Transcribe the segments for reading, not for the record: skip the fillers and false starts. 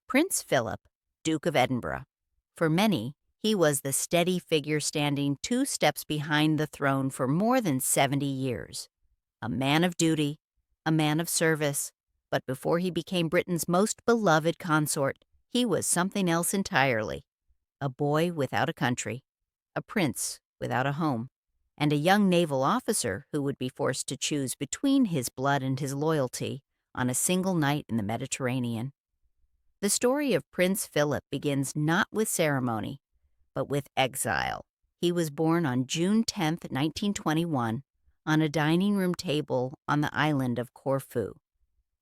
Prince Philip, Duke of Edinburgh. For many, he was the steady figure standing 2 steps behind the throne for more than 70 years. A man of duty, a man of service, but before he became Britain's most beloved consort, he was something else entirely. A boy without a country, a prince without a home, and a young naval officer who would be forced to choose between his blood and his loyalty on a single night in the Mediterranean. The story of Prince Philip begins not with ceremony, but with exile. He was born on June 10, 1921, on a dining room table on the island of Corfu.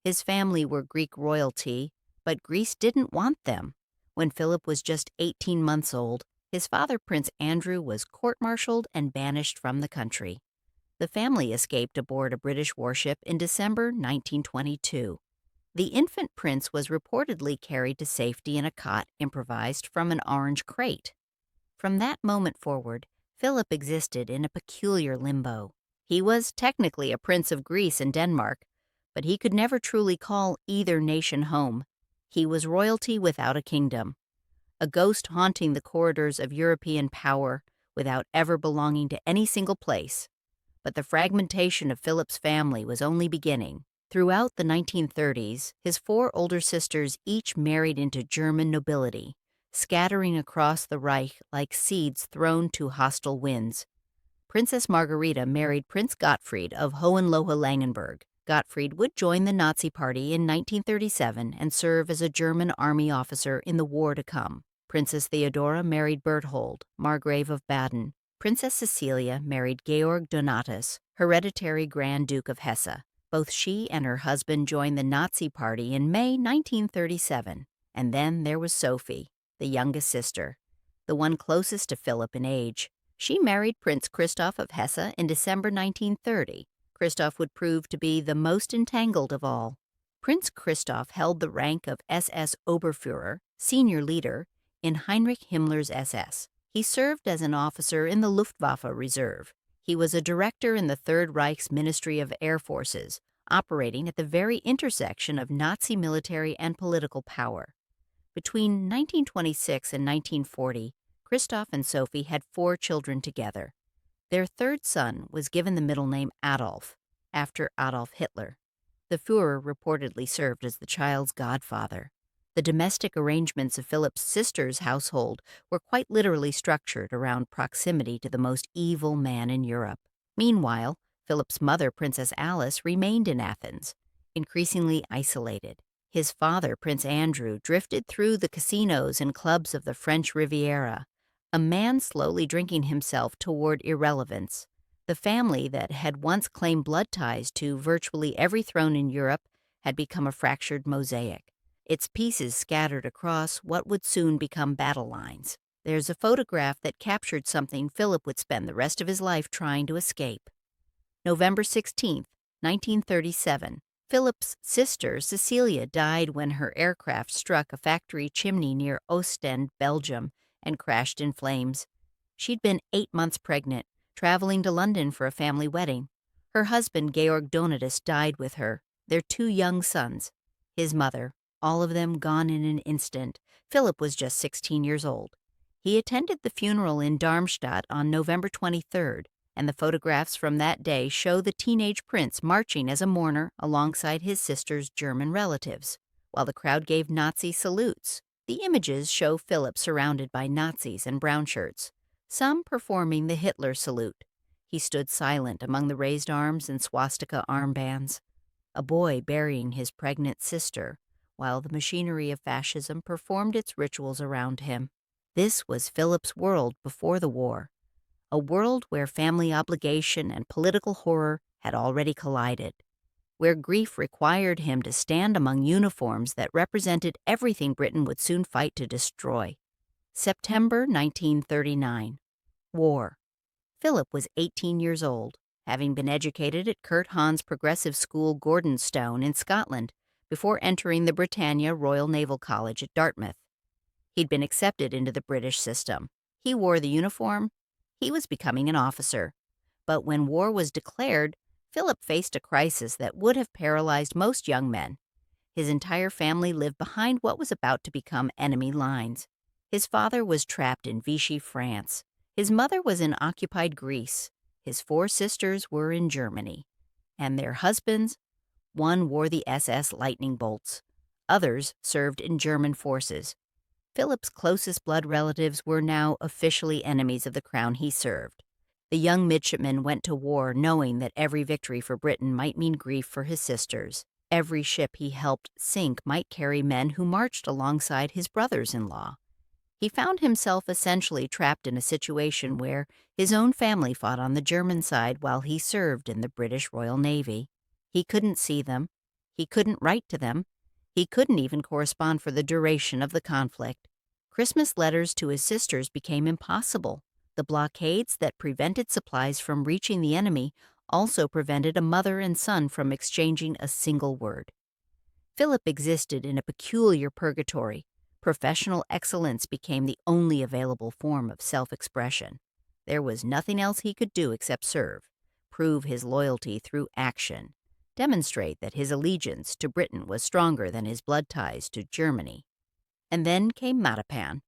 His family were Greek royalty, but Greece didn't want them. When Philip was just 18 months old, his father, Prince Andrew, was court-martialed and banished from the country. The family escaped aboard a British warship in December 1922. The infant prince was reportedly carried to safety in a cot improvised from an orange crate. From that moment forward, Philip existed in a peculiar limbo. He was technically a prince of Greece and Denmark, but he could never truly call either nation home. He was royalty without a kingdom, a ghost haunting the corridors of European power without ever belonging to any single place. But the fragmentation of Philip's family was only beginning. Throughout the 1930s, his 4 older sisters each married into German nobility, scattering across the Reich like seeds thrown to hostile winds. Princess Margareta married Prince Gottfried of Hohenlohe-Langenburg. Gottfried would join the Nazi Party in 1937 and serve as a German army officer in the war to come. Princess Theodora married Berthold, Margrave of Baden. Princess Cecilia married Georg Donatus, hereditary Grand Duke of Hesse. Both she and her husband joined the Nazi Party in May 1937. And then there was Sophie, the youngest sister, the one closest to Philip in age. She married Prince Christoph of Hesse in December 1930. Christoph would prove to be the most entangled of all. Prince Christoph held the rank of SS Oberfuhrer, senior leader, in Heinrich Himmler's SS. He served as an officer in the Luftwaffe Reserve. He was a director in the Third Reich's Ministry of Air Forces, operating at the very intersection of Nazi military and political power. Between 1926 and 1940, Christoph and Sophie had 4 children together. Their 3rd son was given the middle name Adolf, after Adolf Hitler. The Führer reportedly served as the child's godfather. The domestic arrangements of Philip's sister's household were quite literally structured around proximity to the most evil man in Europe. Meanwhile, Philip's mother, Princess Alice, remained in Athens, increasingly isolated. His father, Prince Andrew, drifted through the casinos and clubs of the French Riviera, a man slowly drinking himself toward irrelevance. The family that had once claimed blood ties to virtually every throne in Europe had become a fractured mosaic, its pieces scattered across what would soon become battle lines. There's a photograph that captured something Philip would spend the rest of his life trying to escape. November 16, 1937. Philip's sister, Cecilia, died when her aircraft struck a factory chimney near Ostend, Belgium, and crashed in flames. She'd been 8 months pregnant, traveling to London for a family wedding. Her husband, Georg Donatus, died with her, their 2 young sons. His mother, all of them gone in an instant. Philip was just 16 years old. He attended the funeral in Darmstadt on November 23rd, and the photographs from that day show the teenage prince marching as a mourner alongside his sister's German relatives, while the crowd gave Nazi salutes. The images show Philip surrounded by Nazis in brown shirts, some performing the Hitler salute. He stood silent among the raised arms and swastika armbands, a boy burying his pregnant sister, while the machinery of fascism performed its rituals around him. This was Philip's world before the war, a world where family obligation and political horror had already collided, where grief required him to stand among uniforms that represented everything Britain would soon fight to destroy. September 1939. War. Philip was 18 years old, having been educated at Kurt Hahn's progressive school Gordonstoun in Scotland before entering the Britannia Royal Naval College at Dartmouth. He'd been accepted into the British system. He wore the uniform. He was becoming an officer. But when war was declared, Philip faced a crisis that would have paralyzed most young men. His entire family lived behind what was about to become enemy lines. His father was trapped in Vichy, France. His mother was in occupied Greece. His 4 sisters were in Germany. And their husbands? One wore the SS lightning bolts. Others served in German forces. Philip's closest blood relatives were now officially enemies of the crown he served. The young midshipman went to war knowing that every victory for Britain might mean grief for his sisters. Every ship he helped sink might carry men who marched alongside his brothers-in-law. He found himself essentially trapped in a situation where his own family fought on the German side while he served in the British Royal Navy. He couldn't see them. He couldn't write to them. He couldn't even correspond for the duration of the conflict. Christmas letters to his sisters became impossible. The blockades that prevented supplies from reaching the enemy also prevented a mother and son from exchanging a single word. Philip existed in a peculiar purgatory. Professional excellence became the only available form of self-expression. There was nothing else he could do except serve, prove his loyalty through action, demonstrate that his allegiance to Britain was stronger than his blood ties to Germany. And then came Matapan.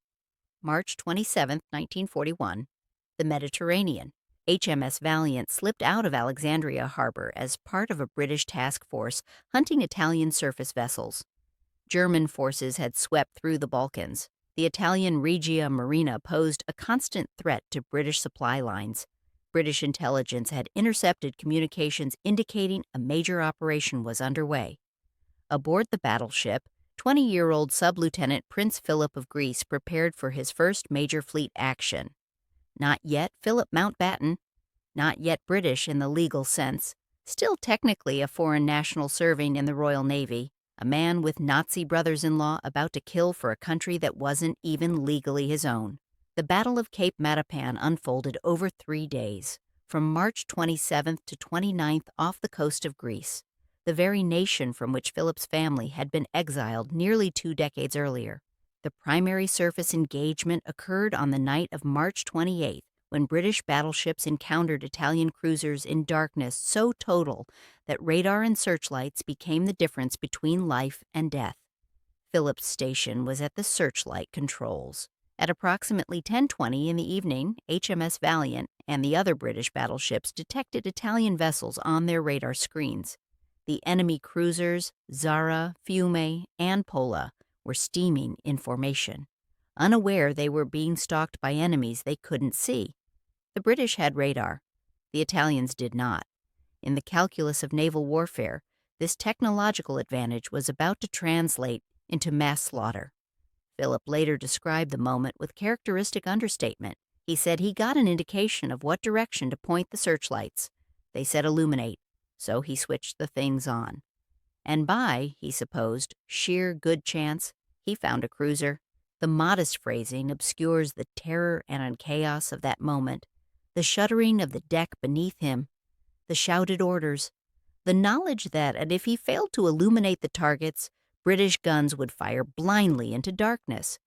March 27, 1941, the Mediterranean. HMS Valiant slipped out of Alexandria harbor as part of a British task force hunting Italian surface vessels. German forces had swept through the Balkans. The Italian Regia Marina posed a constant threat to British supply lines. British intelligence had intercepted communications indicating a major operation was underway. Aboard the battleship, 20-year-old Sub-Lieutenant Prince Philip of Greece prepared for his first major fleet action. Not yet Philip Mountbatten, not yet British in the legal sense, still technically a foreign national serving in the Royal Navy, a man with Nazi brothers-in-law about to kill for a country that wasn't even legally his own. The Battle of Cape Matapan unfolded over 3 days, from March 27th to 29th off the coast of Greece, the very nation from which Philip's family had been exiled nearly 2 decades earlier. The primary surface engagement occurred on the night of March 28th, when British battleships encountered Italian cruisers in darkness so total that radar and searchlights became the difference between life and death. Philip's station was at the searchlight controls. At approximately 10:20 in the evening, HMS Valiant and the other British battleships detected Italian vessels on their radar screens. The enemy cruisers, Zara, Fiume, and Pola, were steaming in formation, unaware they were being stalked by enemies they couldn't see. The British had radar. The Italians did not. In the calculus of naval warfare, this technological advantage was about to translate into mass slaughter. Philip later described the moment with characteristic understatement. He said he got an indication of what direction to point the searchlights. They said illuminate, so he switched the things on. And by, he supposed, sheer good chance, he found a cruiser. The modest phrasing obscures the terror and chaos of that moment, the shuddering of the deck beneath him, the shouted orders, the knowledge that, and if he failed to illuminate the targets, British guns would fire blindly into darkness.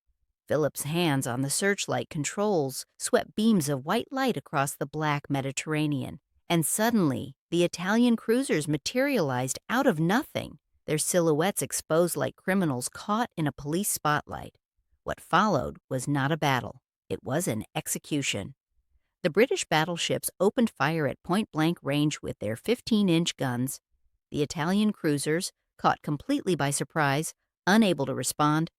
Philip's hands on the searchlight controls swept beams of white light across the black Mediterranean, and suddenly the Italian cruisers materialized out of nothing, their silhouettes exposed like criminals caught in a police spotlight. What followed was not a battle. It was an execution. The British battleships opened fire at point-blank range with their 15-inch guns. The Italian cruisers, caught completely by surprise, unable to respond,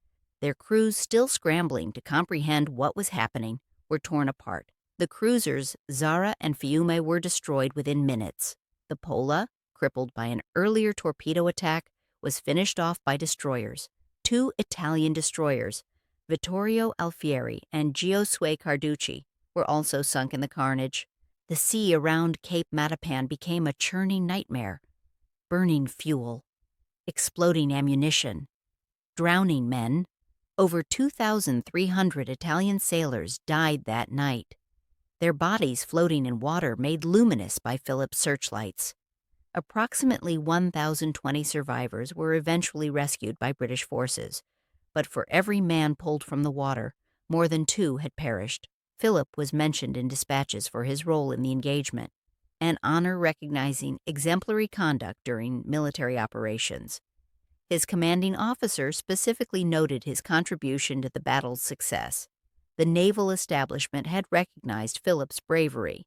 their crews still scrambling to comprehend what was happening, were torn apart. The cruisers, Zara and Fiume, were destroyed within minutes. The Pola, crippled by an earlier torpedo attack, was finished off by destroyers. 2 Italian destroyers, Vittorio Alfieri and Giosuè Carducci, were also sunk in the carnage. The sea around Cape Matapan became a churning nightmare. Burning fuel, exploding ammunition, drowning men. Over 2,300 Italian sailors died that night, their bodies floating in water made luminous by Philip's searchlights. Approximately 1,020 survivors were eventually rescued by British forces, but for every man pulled from the water, more than 2 had perished. Philip was mentioned in dispatches for his role in the engagement, an honor recognizing exemplary conduct during military operations. His commanding officer specifically noted his contribution to the battle's success. The naval establishment had recognized Philip's bravery,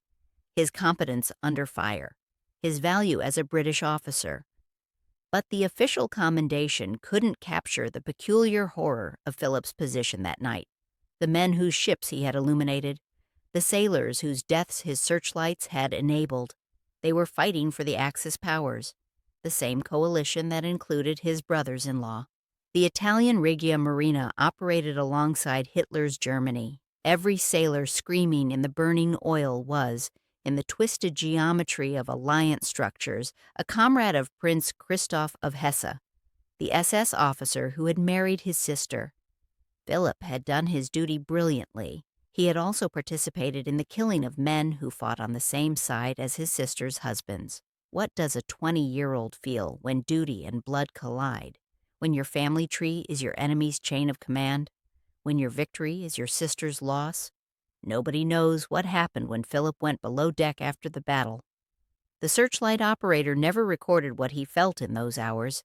his competence under fire, his value as a British officer. But the official commendation couldn't capture the peculiar horror of Philip's position that night. The men whose ships he had illuminated, the sailors whose deaths his searchlights had enabled, they were fighting for the Axis powers, the same coalition that included his brothers-in-law. The Italian Regia Marina operated alongside Hitler's Germany. Every sailor screaming in the burning oil was, in the twisted geometry of alliance structures, a comrade of Prince Christoph of Hesse, the SS officer who had married his sister. Philip had done his duty brilliantly. He had also participated in the killing of men who fought on the same side as his sister's husbands. What does a 20-year-old feel when duty and blood collide? When your family tree is your enemy's chain of command? When your victory is your sister's loss? Nobody knows what happened when Philip went below deck after the battle. The searchlight operator never recorded what he felt in those hours.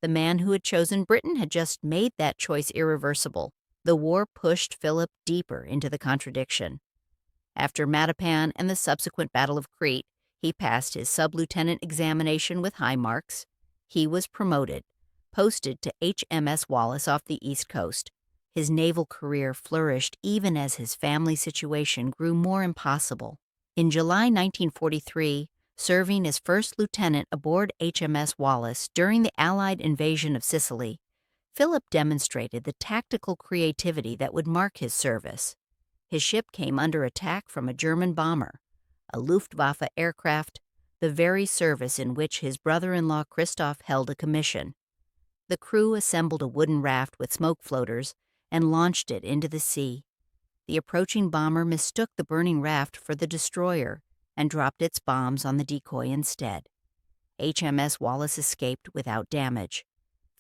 The man who had chosen Britain had just made that choice irreversible. The war pushed Philip deeper into the contradiction. After Matapan and the subsequent Battle of Crete, he passed his sub-lieutenant examination with high marks. He was promoted, posted to HMS Wallace off the East Coast. His naval career flourished even as his family situation grew more impossible. In July 1943, serving as first lieutenant aboard HMS Wallace during the Allied invasion of Sicily, Philip demonstrated the tactical creativity that would mark his service. His ship came under attack from a German bomber, a Luftwaffe aircraft, the very service in which his brother-in-law Christoph held a commission. The crew assembled a wooden raft with smoke floaters and launched it into the sea. The approaching bomber mistook the burning raft for the destroyer and dropped its bombs on the decoy instead. HMS Wallace escaped without damage.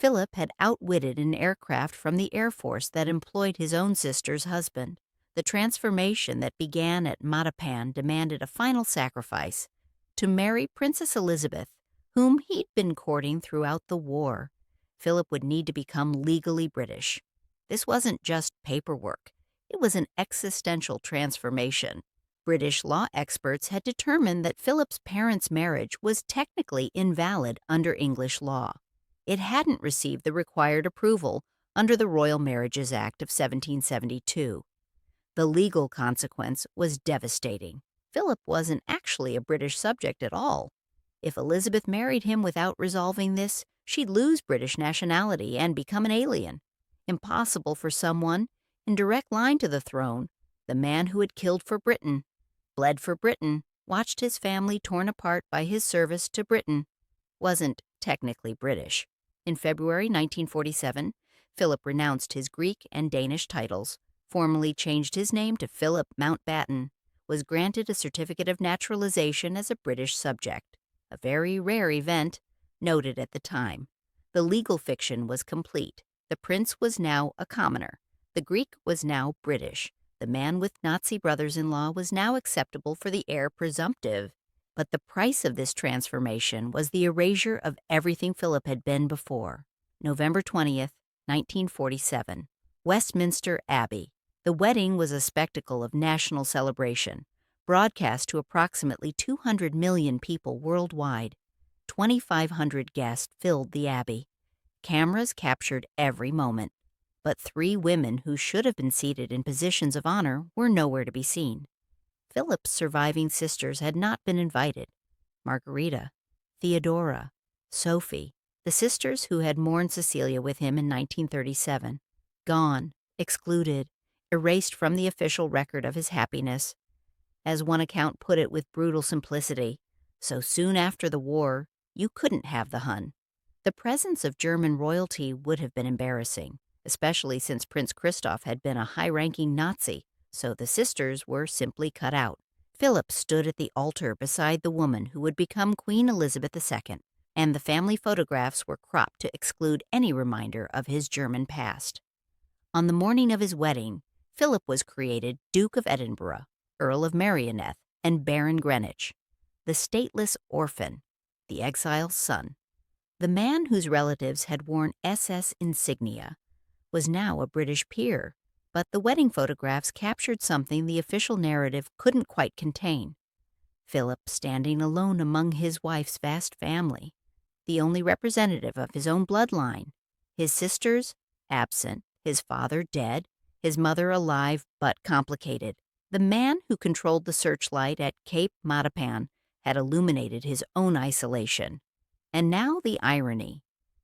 Philip had outwitted an aircraft from the Air Force that employed his own sister's husband. The transformation that began at Matapan demanded a final sacrifice: to marry Princess Elizabeth, whom he'd been courting throughout the war. Philip would need to become legally British. This wasn't just paperwork. It was an existential transformation. British law experts had determined that Philip's parents' marriage was technically invalid under English law. It hadn't received the required approval under the Royal Marriages Act of 1772. The legal consequence was devastating. Philip wasn't actually a British subject at all. If Elizabeth married him without resolving this, she'd lose British nationality and become an alien. Impossible for someone, in direct line to the throne, the man who had killed for Britain, bled for Britain, watched his family torn apart by his service to Britain, wasn't technically British. In February 1947, Philip renounced his Greek and Danish titles, formally changed his name to Philip Mountbatten, was granted a certificate of naturalization as a British subject, a very rare event, noted at the time. The legal fiction was complete. The prince was now a commoner. The Greek was now British. The man with Nazi brothers-in-law was now acceptable for the heir presumptive. But the price of this transformation was the erasure of everything Philip had been before. November 20th, 1947. Westminster Abbey. The wedding was a spectacle of national celebration, broadcast to approximately 200 million people worldwide. 2,500 guests filled the Abbey. Cameras captured every moment, but 3 women who should have been seated in positions of honor were nowhere to be seen. Philip's surviving sisters had not been invited. Margarita, Theodora, Sophie, the sisters who had mourned Cecilia with him in 1937, gone, excluded, erased from the official record of his happiness. As one account put it with brutal simplicity, so soon after the war, you couldn't have the Hun. The presence of German royalty would have been embarrassing, especially since Prince Christoph had been a high-ranking Nazi, so the sisters were simply cut out. Philip stood at the altar beside the woman who would become Queen Elizabeth II, and the family photographs were cropped to exclude any reminder of his German past. On the morning of his wedding, Philip was created Duke of Edinburgh, Earl of Merioneth, and Baron Greenwich, the stateless orphan, the exile's son. The man whose relatives had worn SS insignia was now a British peer, but the wedding photographs captured something the official narrative couldn't quite contain. Philip standing alone among his wife's vast family, the only representative of his own bloodline, his sisters absent, his father dead, his mother alive but complicated. The man who controlled the searchlight at Cape Matapan had illuminated his own isolation. And now the irony.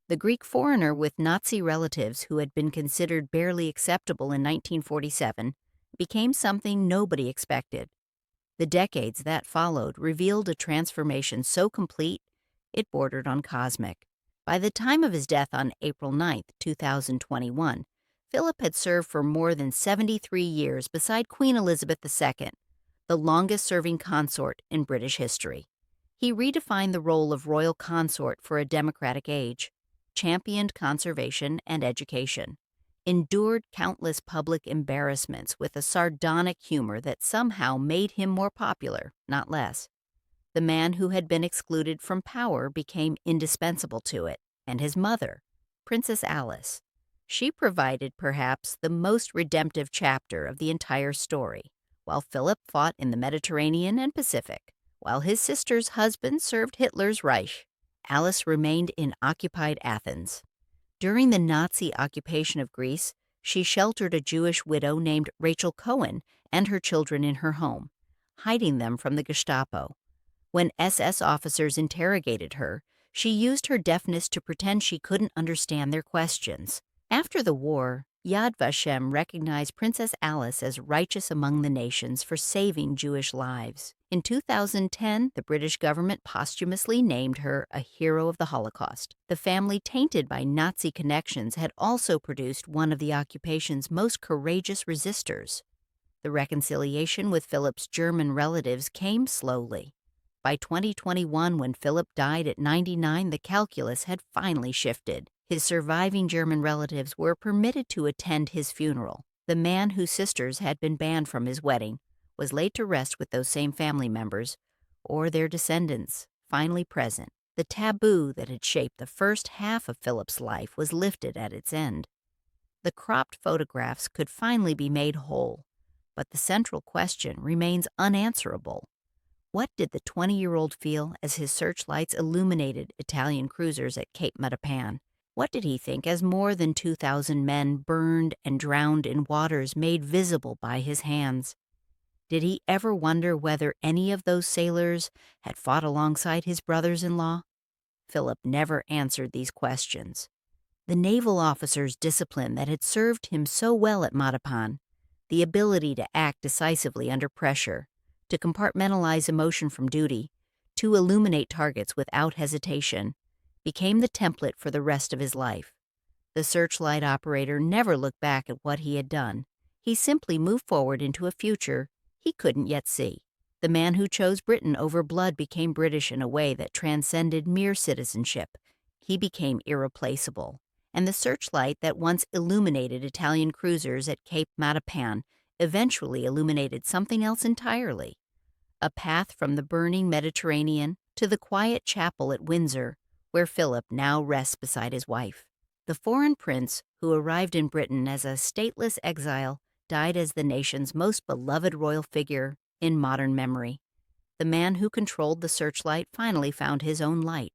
The Greek foreigner with Nazi relatives who had been considered barely acceptable in 1947 became something nobody expected. The decades that followed revealed a transformation so complete it bordered on cosmic. By the time of his death on April 9, 2021, Philip had served for more than 73 years beside Queen Elizabeth II, the longest-serving consort in British history. He redefined the role of royal consort for a democratic age, championed conservation and education, endured countless public embarrassments with a sardonic humor that somehow made him more popular, not less. The man who had been excluded from power became indispensable to it, and his mother, Princess Alice. She provided perhaps the most redemptive chapter of the entire story, while Philip fought in the Mediterranean and Pacific, while his sister's husband served Hitler's Reich. Alice remained in occupied Athens. During the Nazi occupation of Greece, she sheltered a Jewish widow named Rachel Cohen and her children in her home, hiding them from the Gestapo. When SS officers interrogated her, she used her deafness to pretend she couldn't understand their questions. After the war, Yad Vashem recognized Princess Alice as righteous among the nations for saving Jewish lives. In 2010, the British government posthumously named her a hero of the Holocaust. The family tainted by Nazi connections had also produced one of the occupation's most courageous resistors. The reconciliation with Philip's German relatives came slowly. By 2021, when Philip died at 99, the calculus had finally shifted. His surviving German relatives were permitted to attend his funeral. The man whose sisters had been banned from his wedding was laid to rest with those same family members, or their descendants, finally present. The taboo that had shaped the first half of Philip's life was lifted at its end. The cropped photographs could finally be made whole, but the central question remains unanswerable. What did the 20-year-old feel as his searchlights illuminated Italian cruisers at Cape Matapan? What did he think as more than 2,000 men burned and drowned in waters made visible by his hands? Did he ever wonder whether any of those sailors had fought alongside his brothers-in-law? Philip never answered these questions. The naval officer's discipline that had served him so well at Matapan, the ability to act decisively under pressure, to compartmentalize emotion from duty, to illuminate targets without hesitation, became the template for the rest of his life. The searchlight operator never looked back at what he had done. He simply moved forward into a future he couldn't yet see. The man who chose Britain over blood became British in a way that transcended mere citizenship. He became irreplaceable, and the searchlight that once illuminated Italian cruisers at Cape Matapan eventually illuminated something else entirely. A path from the burning Mediterranean to the quiet chapel at Windsor, where Philip now rests beside his wife. The foreign prince, who arrived in Britain as a stateless exile, died as the nation's most beloved royal figure in modern memory. The man who controlled the searchlight finally found his own light.